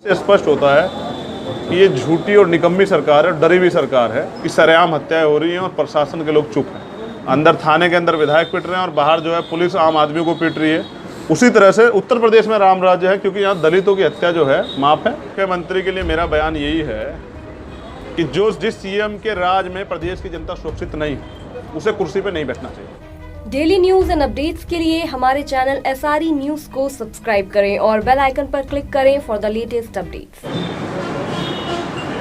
स्पष्ट होता है कि ये झूठी और निकम्मी सरकार है, डरी हुई सरकार है कि सरेआम हत्याएं हो रही हैं और प्रशासन के लोग चुप हैं। अंदर थाने के अंदर विधायक पीट रहे हैं और बाहर जो है पुलिस आम आदमी को पीट रही है। उसी तरह से उत्तर प्रदेश में राम राज्य है, क्योंकि यहाँ दलितों की हत्या जो है माफ है। मुख्यमंत्री के लिए मेरा बयान यही है कि जिस सीएम के राज में प्रदेश की जनता सुरक्षित नहीं, उसे कुर्सी पर नहीं बैठना चाहिए। डेली न्यूज एंड अपडेट्स के लिए हमारे चैनल SRE न्यूज को सब्सक्राइब करें और बेल आइकन पर क्लिक करें फॉर द लेटेस्ट अपडेट्स।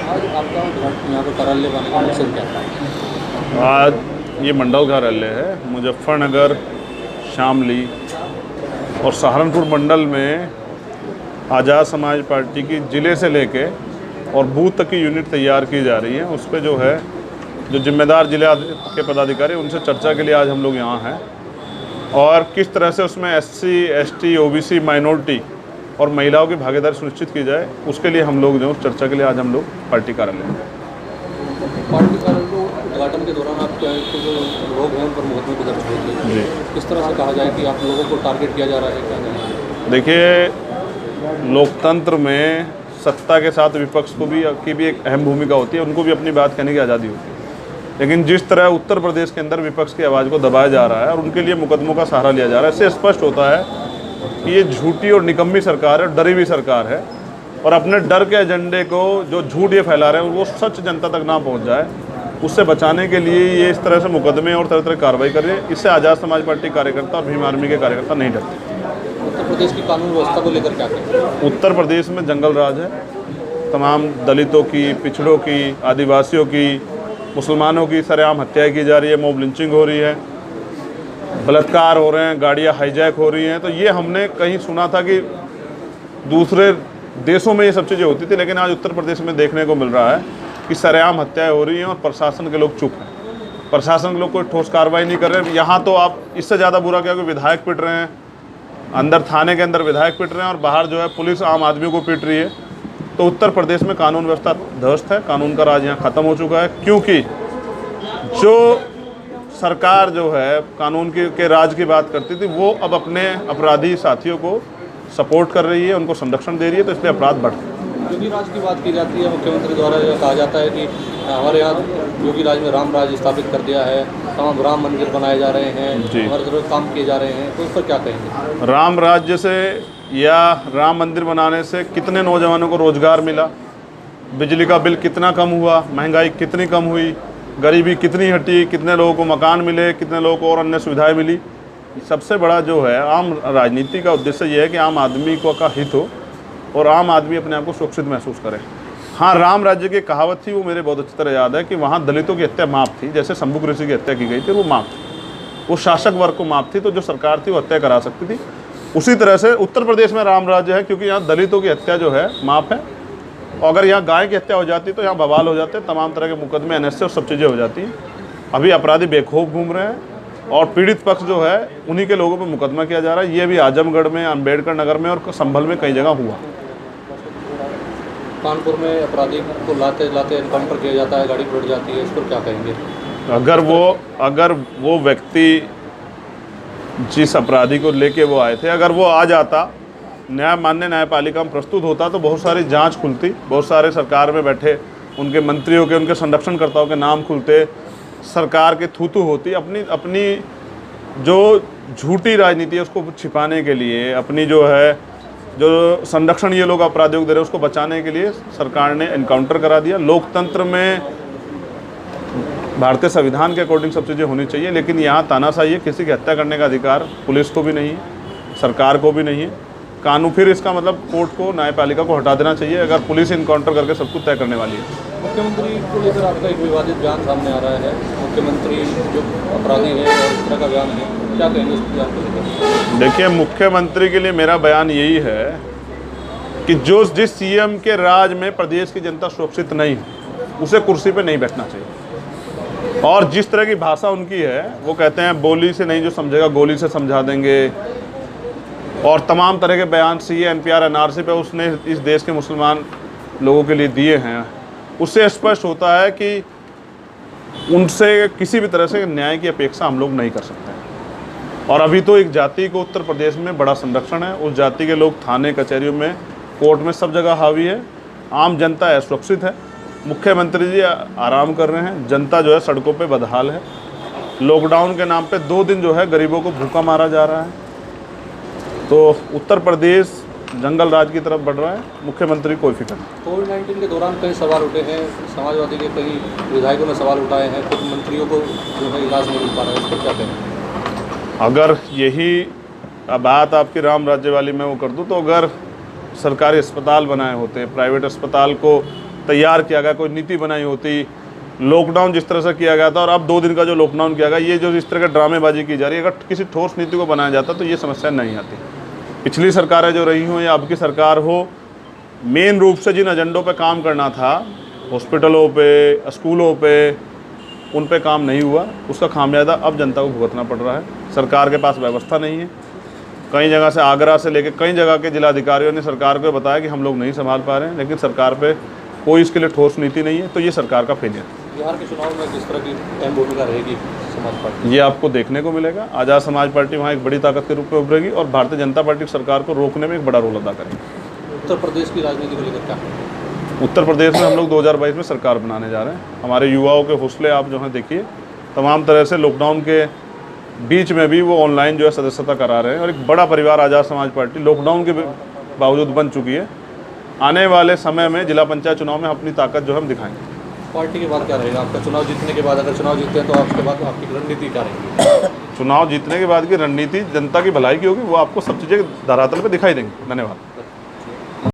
आज आपका यहाँ पे कार्यालय बनने का मकसद क्या था? आज ये मंडल कार्यालय है। मुजफ्फरनगर, शामली और सहारनपुर मंडल में आज़ाद समाज पार्टी की ज़िले से लेके और बूथ तक की यूनिट तैयार की जा रही है। उस पर जो है जो जिम्मेदार जिले के पदाधिकारी, उनसे चर्चा के लिए आज हम लोग यहाँ हैं। और किस तरह से उसमें SC, ST, OBC, माइनॉरिटी और महिलाओं की भागीदारी सुनिश्चित की जाए, उसके लिए हम लोग जो चर्चा के लिए आज हम लोग पार्टी कार्यालय हैं। पार्टी कार्यालय उद्घाटन के दौरान आपके जो लोग हैं उन पर मुकदमे की दर्ज होगी, किस तरह से कहा जाए कि आप लोगों को टारगेट किया जा रहा है, क्या नहीं? देखिए, लोकतंत्र में सत्ता के साथ विपक्ष को भी एक अहम भूमिका होती है, उनको भी अपनी बात कहने की आज़ादी होती है। लेकिन जिस तरह उत्तर प्रदेश के अंदर विपक्ष की आवाज़ को दबाया जा रहा है और उनके लिए मुकदमों का सहारा लिया जा रहा है, इससे स्पष्ट होता है कि ये झूठी और निकम्मी सरकार है, डरी हुई सरकार है। और अपने डर के एजेंडे को जो झूठ ये फैला रहे हैं वो सच जनता तक ना पहुंच जाए, उससे बचाने के लिए ये इस तरह से मुकदमे और तरह तरह कार्रवाई कर रही है। इससे आज़ाद समाज पार्टी कार्यकर्ता और भीम आर्मी के कार्यकर्ता नहीं डरते। उत्तर प्रदेश की कानून व्यवस्था को लेकर क्या कहेंगे? उत्तर प्रदेश में जंगल राज है। तमाम दलितों की, पिछड़ों की, आदिवासियों की, मुसलमानों की सरेआम हत्याएं की जा रही है, मॉब लिंचिंग हो रही है, बलात्कार हो रहे हैं, गाड़ियां हाईजैक हो रही हैं। तो ये हमने कहीं सुना था कि दूसरे देशों में ये सब चीज़ें होती थी, लेकिन आज उत्तर प्रदेश में देखने को मिल रहा है कि सरेआम हत्याएं हो रही हैं और प्रशासन के लोग चुप हैं। प्रशासन के लोग कोई ठोस कार्रवाई नहीं कर रहे। यहाँ तो आप इससे ज़्यादा बुरा क्या, कि विधायक पीट रहे हैं, अंदर थाने के अंदर विधायक पीट रहे हैं और बाहर जो है पुलिस आम आदमी को पीट रही है। तो उत्तर प्रदेश में कानून व्यवस्था ध्वस्त है, कानून का राज यहाँ ख़त्म हो चुका है। क्योंकि जो सरकार जो है कानून के राज की बात करती थी, वो अब अपने अपराधी साथियों को सपोर्ट कर रही है, उनको संरक्षण दे रही है, तो इसलिए अपराध बढ़ रहे हैं। योगी राज की बात की जाती है, मुख्यमंत्री द्वारा यह कहा जाता है कि हमारे यहाँ योगी राज में राम राज स्थापित कर दिया है, तमाम राम मंदिर बनाए जा रहे हैं, हर तरह काम किए जा रहे हैं, तो उस पर क्या कहेंगे? राम राज्य से या राम मंदिर बनाने से कितने नौजवानों को रोजगार मिला, बिजली का बिल कितना कम हुआ, महंगाई कितनी कम हुई, गरीबी कितनी हटी, कितने लोगों को मकान मिले, कितने लोगों को और अन्य सुविधाएं मिली। सबसे बड़ा जो है आम राजनीति का उद्देश्य ये है कि आम आदमी को का हित हो और आम आदमी अपने आप को सुरक्षित महसूस करे। हाँ, राम राज्य की कहावत थी, वो मेरे बहुत अच्छी तरह याद है कि वहाँ दलितों की हत्या माफ़ थी, जैसे शंभुक ऋषि की हत्या की गई थी, वो माफ़ थी, वो शासक वर्ग को माफ़ थी, तो जो सरकार थी वो हत्या करा सकती थी। उसी तरह से उत्तर प्रदेश में राम राज्य है, क्योंकि यहाँ दलितों की हत्या जो है माफ़ है। और अगर यहाँ गाय की हत्या हो जाती तो यहाँ बवाल हो जाते, तमाम तरह के मुकदमे NS से और सब चीज़ें हो जाती हैं। अभी अपराधी बेखौफ घूम रहे हैं और पीड़ित पक्ष जो है उन्हीं के लोगों पर मुकदमा किया जा रहा है। ये भी आजमगढ़ में, अम्बेडकर नगर में और संभल में कई जगह हुआ। कानपुर में अपराधी को लाते लाते एनकाउंटर किया जाता है, गाड़ी पलट जाती है, इस पर क्या कहेंगे? अगर वो व्यक्ति जिस अपराधी को लेके वो आए थे, अगर वो आ जाता, माननीय न्यायपालिका में प्रस्तुत होता, तो बहुत सारी जांच खुलती, बहुत सारे सरकार में बैठे उनके मंत्रियों के, उनके संरक्षणकर्ताओं के नाम खुलते, सरकार के थूथू होती। अपनी जो झूठी राजनीति है उसको छिपाने के लिए, अपनी जो है जो संरक्षण ये लोग अपराधियों को दे रहे हैं उसको बचाने के लिए सरकार ने एनकाउंटर करा दिया। लोकतंत्र में भारतीय संविधान के अकॉर्डिंग सब चीज़ें होनी चाहिए, लेकिन यहाँ तानाशाही है, किसी की हत्या करने का अधिकार पुलिस को भी नहीं है, सरकार को भी नहीं है। कानून फिर इसका मतलब कोर्ट को, न्यायपालिका को हटा देना चाहिए अगर पुलिस इनकाउंटर करके सब कुछ तय करने वाली है। मुख्यमंत्री को लेकर आपका एक विवादित बयान सामने आ रहा है। मुख्यमंत्री जो अपराधी है और इस तरह का बयान है, क्या कहेंगे उस बयान को लेकर? देखिए, मुख्यमंत्री के लिए मेरा बयान यही है कि जिस CM के राज में प्रदेश की जनता सुरक्षित नहीं, उसे कुर्सी पर नहीं बैठना चाहिए। और जिस तरह की भाषा उनकी है, वो कहते हैं बोली से नहीं जो समझेगा गोली से समझा देंगे, और तमाम तरह के बयान CA, NPR, NRC पे उसने इस देश के मुसलमान लोगों के लिए दिए हैं। उससे स्पष्ट होता है कि उनसे किसी भी तरह से न्याय की अपेक्षा हम लोग नहीं कर सकते। और अभी तो एक जाति को उत्तर प्रदेश में बड़ा संरक्षण है, उस जाति के लोग थाने कचहरियों में कोर्ट में सब जगह हावी है, आम जनता असुरक्षित है। मुख्यमंत्री जी आराम कर रहे हैं, जनता जो है सड़कों पे बदहाल है। लॉकडाउन के नाम पे 2 दिन जो है गरीबों को भूखा मारा जा रहा है। तो उत्तर प्रदेश जंगल राज की तरफ बढ़ रहा है, मुख्यमंत्री कोई फिक्र नहीं। कोविड-19 के दौरान कई सवाल उठे हैं, समाजवादी के कई विधायकों ने सवाल उठाए हैं, कुछ मंत्रियों को जो है इलाज नहीं मिल पा रहा है, इस पर क्या कहें? अगर यही बात आपकी राम राज्य वाली मैं वो कर दूं, तो अगर सरकारी अस्पताल बनाए होते, प्राइवेट अस्पताल को तैयार किया गया, कोई नीति बनाई होती, लॉकडाउन जिस तरह से किया गया था और अब 2 दिन का जो लॉकडाउन किया गया, ये जो इस तरह का ड्रामेबाजी की जा रही है, अगर किसी ठोस नीति को बनाया जाता तो ये समस्या नहीं आती। पिछली सरकारें जो रही हों या अब की सरकार हो, मेन रूप से जिन एजेंडों पे काम करना था, हॉस्पिटलों पे, स्कूलों पे, उन पे काम नहीं हुआ, उसका खामियाजा अब जनता को भुगतना पड़ रहा है। सरकार के पास व्यवस्था नहीं है। कई जगह से, आगरा से लेकर कई जगह के जिलाधिकारियों ने सरकार को बताया कि हम लोग नहीं संभाल पा रहे हैं, लेकिन सरकार पे कोई इसके लिए ठोस नीति नहीं है। तो ये सरकार का फेलियर है। बिहार के चुनाव में किस तरह की अहम भूमिका रहेगी समाज पार्टी? ये आपको देखने को मिलेगा। आज़ाद समाज पार्टी वहाँ एक बड़ी ताकत के रूप में उभरेगी और भारतीय जनता पार्टी सरकार को रोकने में एक बड़ा रोल अदा करेगी। उत्तर प्रदेश की राजनीति को लेकर क्या? उत्तर प्रदेश में हम लोग 2022 में सरकार बनाने जा रहे हैं। हमारे युवाओं के हौसले आप जो हैं देखिए, तमाम तरह से लॉकडाउन के बीच में भी वो ऑनलाइन जो है सदस्यता करा रहे हैं और एक बड़ा परिवार आज़ाद समाज पार्टी लॉकडाउन के बावजूद बन चुकी है। आने वाले समय में जिला पंचायत चुनाव में अपनी ताकत जो हम दिखाएंगे। पार्टी के बाद क्या रहेगा आपका? चुनाव जीतने के बाद, अगर चुनाव जीतते हैं तो आपके बाद आपकी रणनीति क्या रहेगी? चुनाव जीतने के बाद की रणनीति जनता की भलाई की होगी, वो आपको सब चीज़ें धरातल पर दिखाई देंगी। धन्यवाद।